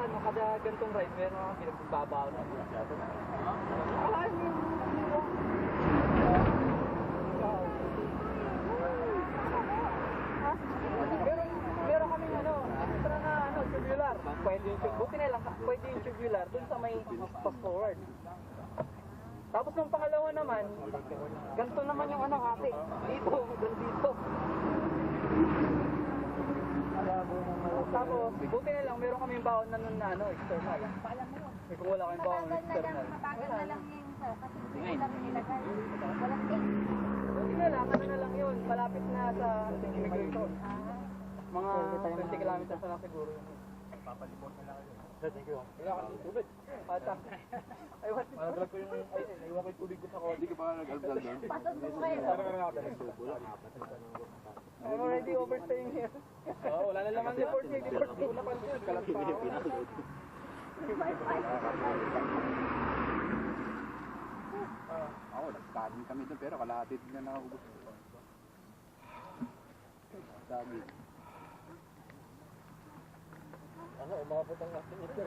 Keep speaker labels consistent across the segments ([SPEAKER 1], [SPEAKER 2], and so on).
[SPEAKER 1] ano, kada gantong ride, meron akong pinagbabaw na. Meron kaming ano, extra na ano, tubular. Pwede yung tubular. Buti na lang, pwede yung tubular dun sa may fast forward. Tapos ng pangalawa naman, ganito naman yung ano kasi. Dito, dito. Tapos, buti na lang, meron kaming baon na nun na ano, external. Kung wala kaming baon na external.
[SPEAKER 2] Mabagal na lang yung sir, kasi hindi lang nilagay. Walang cake.
[SPEAKER 1] Buti na lang, ano na lang yun, malapit na sa immigration. Mga 20 kilometers na lang siguro yun. Papalipot na lang yun. Thank you. Wala ka ng tubig. Pata. Ay, what? Malaglag ko yung, ay, naiwan ko yung tubig ko sa kodi. Hindi ka pa nag-algal doon?
[SPEAKER 2] Pasok mo kayo.
[SPEAKER 1] I'm already overstaying here. Oo, wala na naman deport niya. Deport ko na pansin. Kalat pa ako.
[SPEAKER 3] Ako, nagkanin kami doon pero kalahati din na nakaubos. Dami.
[SPEAKER 1] Ano, umabot ang ating ito.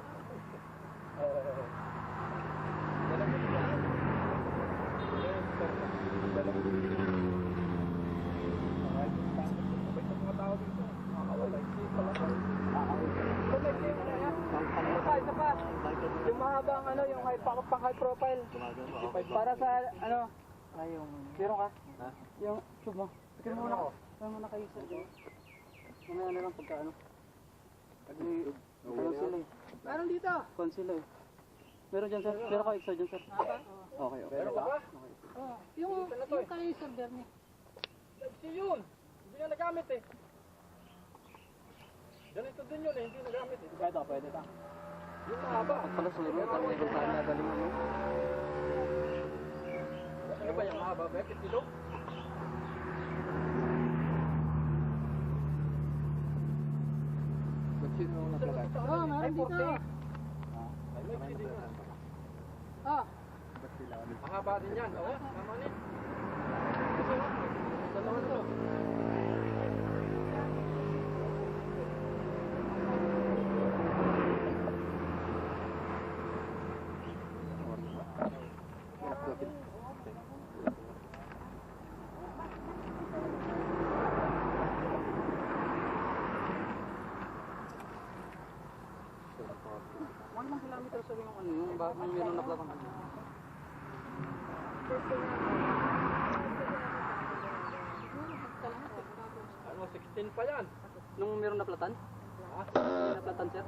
[SPEAKER 1] Yung mahabang ano, yung high profile. Para sa ano, ay yung meron ka? Ha? Yung tube mo. Tignan mo muna ko. Tignan mo na kayo sa iyo. Mamaya na lang pagka ano. Conceal eh. Meron dito. Conceal eh. Meron dyan sir. Meron ka extra dyan sir. Okay, okay. Meron ka ba?
[SPEAKER 2] Yung kayo sir, Bernie.
[SPEAKER 1] Yun. Hindi na nagamit eh. Ganito din yun eh. Hindi nagamit eh. Pwede, pwede ka. Yung mahaba. Pagpala suro. Parang may bantaan na galing mo. Ano ba yung mahaba? Bakit kilo?
[SPEAKER 3] Sino ang naglagay?
[SPEAKER 2] Oo, meron dito.
[SPEAKER 1] Mahaba din yan. Oo, naman eh. Dalawa to. One kilometer sa yung ano, yung meron na platang ano. Ano, 16 pa yan. Nung meron na platan? Ha? Meron na platan, sir?